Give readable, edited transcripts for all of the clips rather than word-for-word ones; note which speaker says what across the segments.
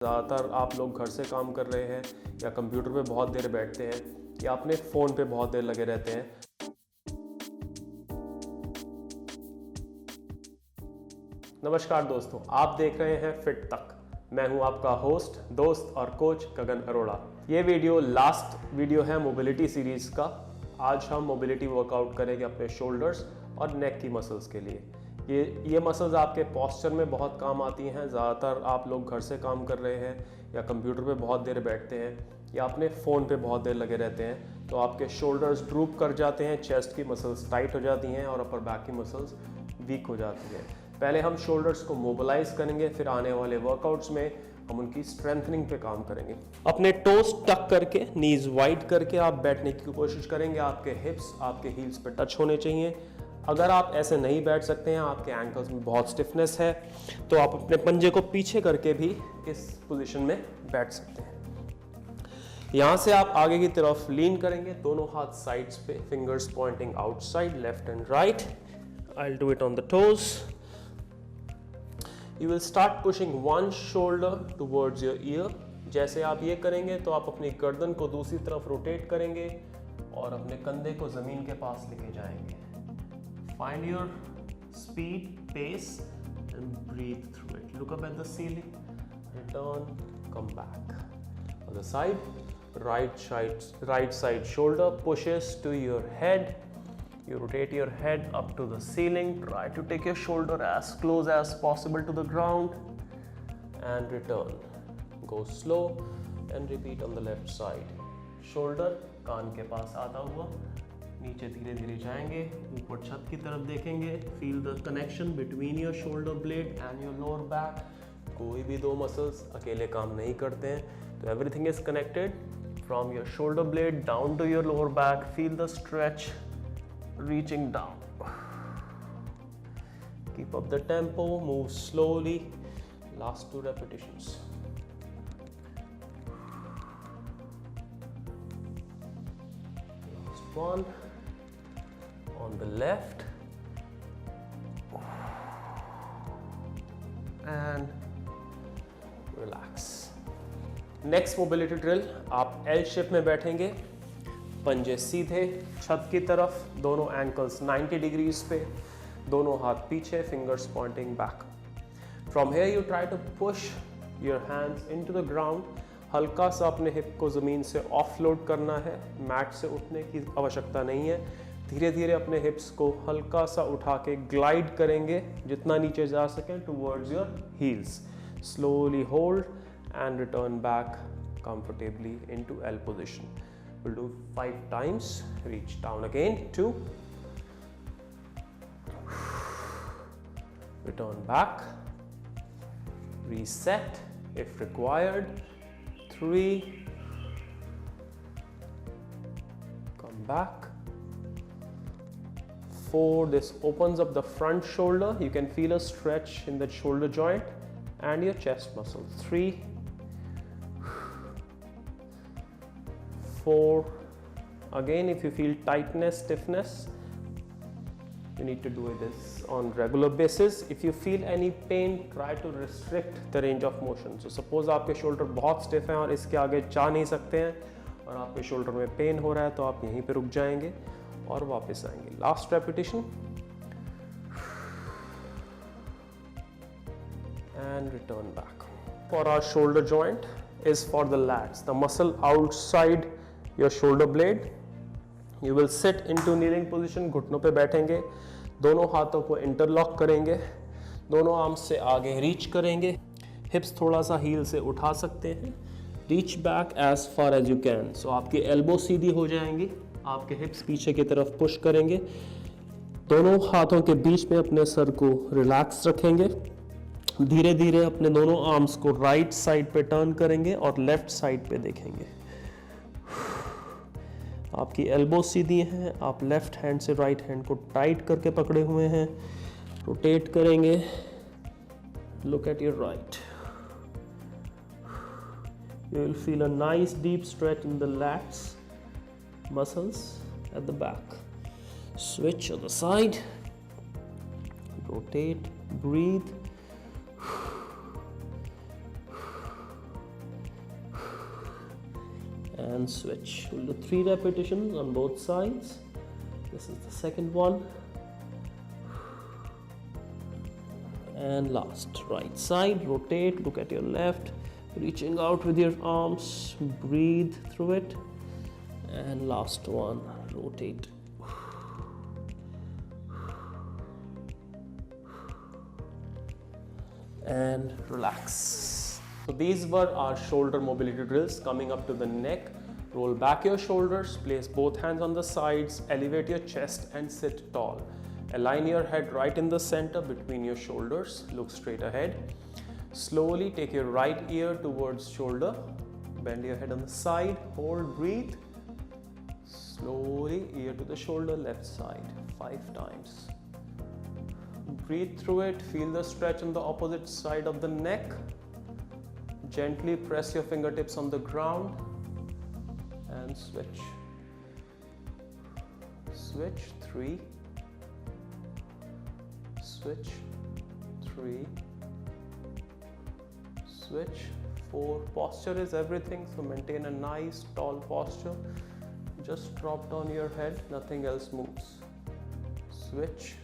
Speaker 1: ज़्यादातर आप लोग घर से काम कर रहे हैं या कंप्यूटर पे बहुत देर बैठते हैं या अपने फ़ोन पे बहुत देर लगे रहते हैं। नमस्कार दोस्तों, आप देख रहे हैं फिट तक। मैं हूं आपका होस्ट, दोस्त और कोच गगन अरोड़ा। ये वीडियो लास्ट वीडियो है मोबिलिटी सीरीज़ का। आज हम मोबिलिटी वर्कआउट करेंगे अपने शोल्डर्स और नेक की मसल्स के लिए। ये मसल्स आपके पोस्चर में बहुत काम आती हैं। ज़्यादातर आप लोग घर से काम कर रहे हैं या कंप्यूटर पे बहुत देर बैठते हैं या अपने फ़ोन पे बहुत देर लगे रहते हैं, तो आपके शोल्डर्स ड्रूप कर जाते हैं, चेस्ट की मसल्स टाइट हो जाती हैं और अपर बैक की मसल्स वीक हो जाती हैं। पहले हम शोल्डर्स को मोबिलाइज करेंगे, फिर आने वाले वर्कआउट्स में हम उनकी स्ट्रेंथनिंग पे काम करेंगे। अपने टोस टक करके, नीज वाइड करके आप बैठने की कोशिश करेंगे। आपके हिप्स आपके हील्स पे टच होने चाहिए। अगर आप ऐसे नहीं बैठ सकते हैं, आपके एंकल्स में बहुत स्टिफनेस है, तो आप अपने पंजे को पीछे करके भी इस पोजीशन में बैठ सकते हैं। यहाँ से आप आगे की तरफ लीन करेंगे, दोनों हाथ साइड्स पे, fingers pointing outside, left and right. I will do it on the toes. You will start pushing one shoulder towards your ear. जैसे आप ये करेंगे तो आप अपनी गर्दन को दूसरी तरफ रोटेट करेंगे और अपने कंधे को ज़मीन के पास लेके जाएंगे। Find your speed, pace and breathe through it. Look up at the ceiling, return, come back. Other side, right side shoulder pushes to your head. You rotate your head up to the ceiling. Try to take your shoulder as close as possible to the ground and return. Go slow and repeat on the left side. Shoulder कान के पास आता हुआ नीचे धीरे धीरे जाएंगे, ऊपर छत की तरफ देखेंगे। Feel the connection between your shoulder blade and your lower back. कोई भी दो मसल्स अकेले काम नहीं करते हैं, तो everything is connected from your shoulder blade down to your lower back. Feel the stretch reaching down. Keep up the tempo, move slowly. Last 2 repetitions. Last one on the left and relax. Next mobility drill, आप L shape में बैठेंगे, पंजे सीधे छत की तरफ, दोनों ankles 90 degrees पे, दोनों हाथ पीछे, fingers pointing back. From here you try to push your hands into the ground. हल्का सा अपने हिप को ज़मीन से ऑफलोड करना है, मैट से उठने की आवश्यकता नहीं है। धीरे धीरे अपने हिप्स को हल्का सा उठा के ग्लाइड करेंगे जितना नीचे जा सकें towards your heels. Slowly hold and return back comfortably into L position. We'll do 5 times. Reach down again, 2, return back, reset if required, 3, come back, 4. This opens up the front shoulder. You can feel a stretch in the shoulder joint and your chest muscle. 3, 4. Again, if you feel tightness, stiffness, you need to do this on regular basis. If you feel any pain, try to restrict the range of motion. So suppose आपके shoulder बहुत stiff हैं और इसके आगे जा नहीं सकते हैं और आपके शोल्डर में पेन हो रहा है, तो आप यहीं पे रुक जाएंगे और वापस आएंगे। Last repetition and return back. For our shoulder joint is for the lats, the muscle outside your shoulder blade. You will sit into kneeling position. घुटनों पे बैठेंगे, दोनों हाथों को इंटरलॉक करेंगे, दोनों आर्म्स से आगे रीच करेंगे, हिप्स थोड़ा सा हील से उठा सकते हैं। Reach back as far as you can. So आपकी एल्बो सीधी हो जाएंगी, आपके हिप्स पीछे की तरफ पुश करेंगे, दोनों हाथों के बीच में अपने सर को रिलैक्स रखेंगे। धीरे धीरे अपने दोनों आर्म्स को राइट साइड पे टर्न करेंगे और लेफ्ट साइड पे देखेंगे। आपकी एल्बो सीधी हैं, आप लेफ्ट हैंड से राइट हैंड को टाइट करके पकड़े हुए हैं। रोटेट करेंगे, look at your right. You will feel a nice deep stretch in the lats muscles at the back. Switch on the side, rotate, breathe, and switch. We'll do 3 repetitions on both sides. This is the second one. And last, right side, rotate, look at your left, reaching out with your arms, breathe through it. And last one, rotate. And relax. So these were our shoulder mobility drills. Coming up to the neck, roll back your shoulders, place both hands on the sides, elevate your chest and sit tall. Align your head right in the center between your shoulders, look straight ahead. Slowly take your right ear towards shoulder, bend your head on the side, hold, breathe. Slowly, ear to the shoulder, left side, 5 times. Breathe through it, feel the stretch on the opposite side of the neck. Gently press your fingertips on the ground and switch. Switch, 3. Switch, 3. Switch, 4. Posture is everything, so maintain a nice tall posture. Just drop down your head, nothing else moves. Switch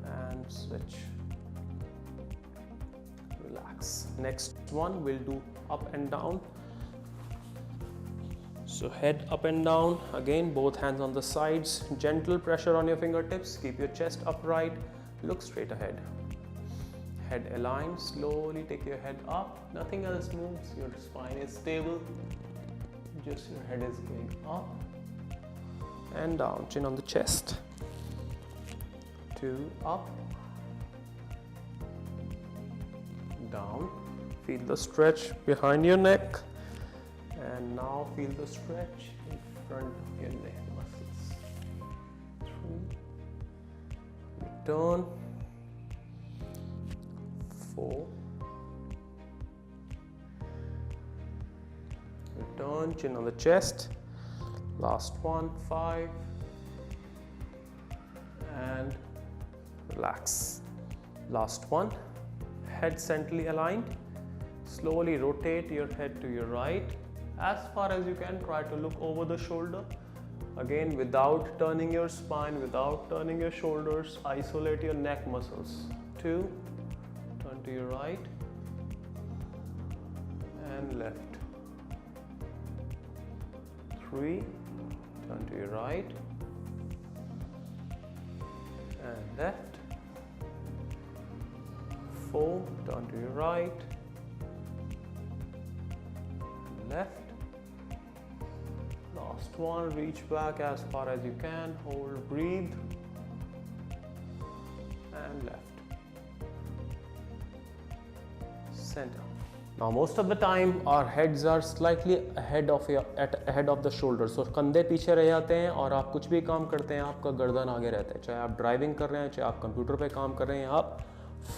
Speaker 1: and switch. Relax. Next one we'll do up and down. So head up and down, again both hands on the sides, gentle pressure on your fingertips, keep your chest upright, look straight ahead. Head aligned, slowly take your head up, nothing else moves, your spine is stable, just your head is going up and down, chin on the chest. 2, up, down, feel the stretch behind your neck. And now feel the stretch in front of your neck muscles. 3, return, 4, return, chin on the chest, last one, 5, and relax. Last one, head centrally aligned, slowly rotate your head to your right. As far as you can, try to look over the shoulder. Again, without turning your spine, without turning your shoulders, isolate your neck muscles. 2, turn to your right and left. 3, turn to your right and left. 4, turn to your right, left. Last one, reach back as far as you can, hold, breathe, and left. Center. Now most of the time our heads are slightly ahead of the shoulders. So कंधे पीछे रह जाते हैं और आप कुछ भी काम करते हैं आपका गर्दन आगे रहता है, चाहे आप ड्राइविंग कर रहे हैं, चाहे आप कंप्यूटर पे काम कर रहे हैं, आप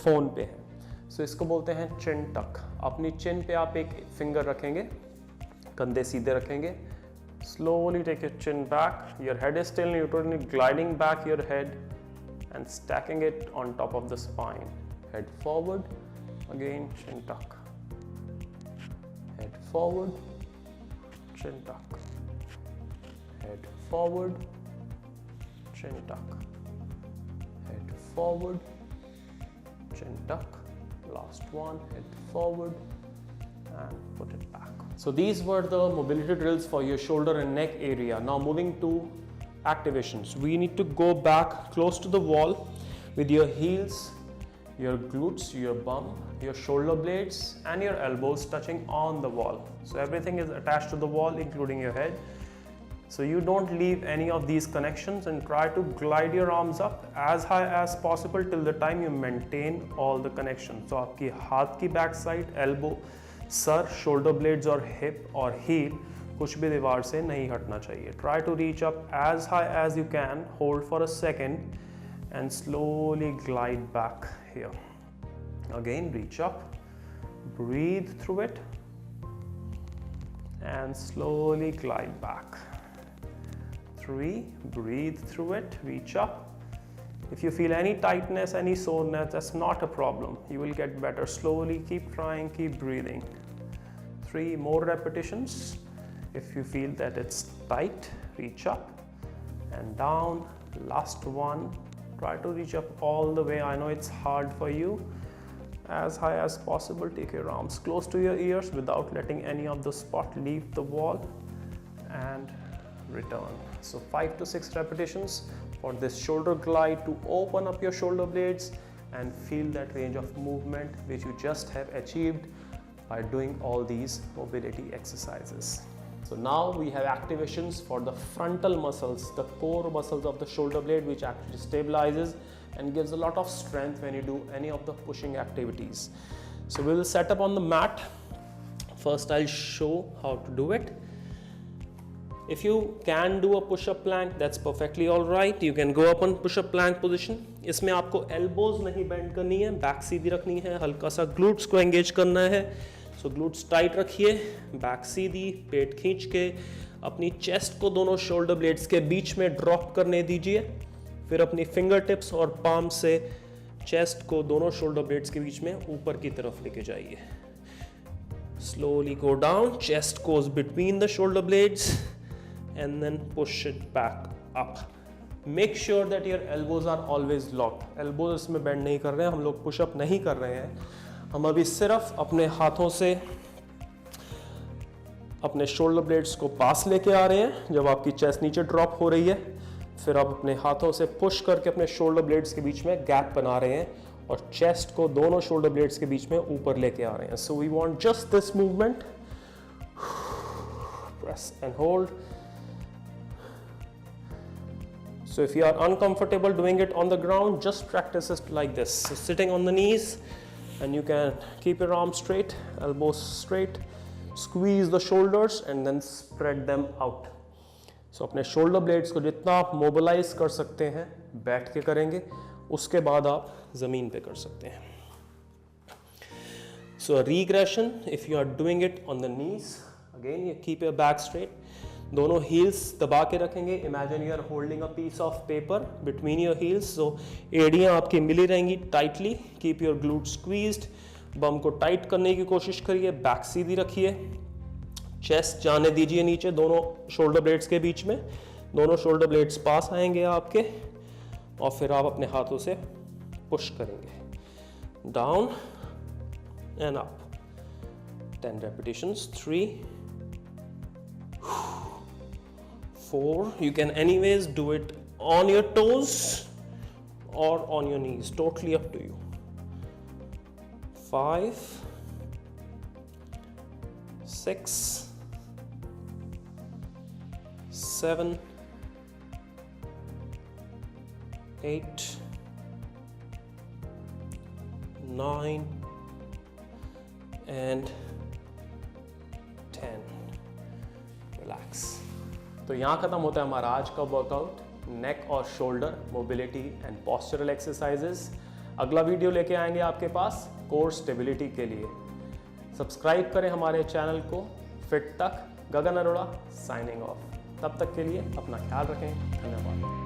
Speaker 1: फ़ोन पे हैं. सो इसको बोलते हैं चिन टक. अपनी चिन पे आप एक फिंगर रखेंगे, कंधे सीधे रखेंगे. Slowly take your chin back, your head is still neutral, gliding back your head and stacking it on top of the spine. Head forward, again chin tuck. Head forward, chin tuck. Head forward, chin tuck. Head forward, chin tuck. Last one, head forward and put it back. So these were the mobility drills for your shoulder and neck area. Now moving to activations. We need to go back close to the wall with your heels, your glutes, your bum, your shoulder blades and your elbows touching on the wall. So everything is attached to the wall including your head. So you don't leave any of these connections and try to glide your arms up as high as possible till the time you maintain all the connections. So आपकी हाथ की back side, elbow, sir, shoulder blades और hip और heel कुछ भी दीवार से नहीं हटना चाहिए. Try to reach up as high as you can, hold for a second and slowly glide back here. Again, reach up, breathe through it and slowly glide back. 3, breathe through it, reach up. If you feel any tightness, any soreness, that's not a problem. You will get better. Slowly keep trying, keep breathing. 3 more repetitions. If you feel that it's tight, reach up and down. Last one. Try to reach up all the way. I know it's hard for you. As high as possible. Take your arms close to your ears without letting any of the spot leave the wall, and return. So 5 to 6 repetitions for this shoulder glide to open up your shoulder blades and feel that range of movement which you just have achieved by doing all these mobility exercises. So now we have activations for the frontal muscles, the core muscles of the shoulder blade, which actually stabilizes and gives a lot of strength when you do any of the pushing activities. So we will set up on the mat. First I'll show how to do it. If you can do a push-up plank, that's perfectly all right. You can go up on push-up plank position. इसमें आपको elbows नहीं bend करनी है, back सीधी रखनी है, हल्का सा glutes को engage करना है. So glutes tight रखिए, back सीधी, पेट खींच के अपनी chest को दोनों shoulder blades के बीच में drop करने दीजिए. फिर अपनी fingertips और palm से chest को दोनों shoulder blades के बीच में ऊपर की तरफ लेके जाइए. Slowly go down, chest goes between the shoulder blades and then push it back up. Make sure that your elbows are always locked. Elbows इसमें bend नहीं कर रहे हैं, हम लोग push up नहीं कर रहे हैं. हम अभी सिर्फ अपने हाथों से अपने shoulder blades को पास लेके आ रहे हैं. जब आपकी chest नीचे drop हो रही है, फिर आप अपने हाथों से push करके अपने shoulder blades के बीच में gap बना रहे हैं और chest को दोनों shoulder blades के बीच में ऊपर लेके आ रहे हैं. So we want just this movement. Press and hold. So if you are uncomfortable doing it on the ground, just practice it like this. So sitting on the knees, and you can keep your arms straight, elbows straight, squeeze the shoulders and then spread them out. So अपने shoulder blades को जितना आप mobilize कर सकते हैं बैठ के करेंगे, उसके बाद आप ज़मीन पे कर सकते हैं. So a regression, if you are doing it on the knees, again you keep your back straight. दोनों heels दबा के रखेंगे. Imagine you are holding a piece of paper between your heels. So एड़ियाँ आपकी मिली रहेंगी tightly. Keep your glutes squeezed. बम को tight करने की कोशिश करिए. बैक सीधी रखिए. चेस्ट जाने दीजिए नीचे दोनों शोल्डर ब्लेड्स के बीच में. दोनों शोल्डर ब्लेड्स पास आएंगे आपके और फिर आप अपने हाथों से पुश करेंगे. Down and up. 10 repetitions. 3, 4. You can anyways do it on your toes or on your knees, totally up to you. 5, 6, 7, 8, 9 and 10. Relax. तो यहाँ ख़त्म होता है हमारा आज का वर्कआउट, नेक और shoulder mobility and postural exercises. अगला वीडियो लेके आएंगे आपके पास कोर स्टेबिलिटी के लिए. सब्सक्राइब करें हमारे चैनल को. फिट तक. गगन अरोड़ा साइनिंग ऑफ. तब तक के लिए अपना ख्याल रखें. धन्यवाद.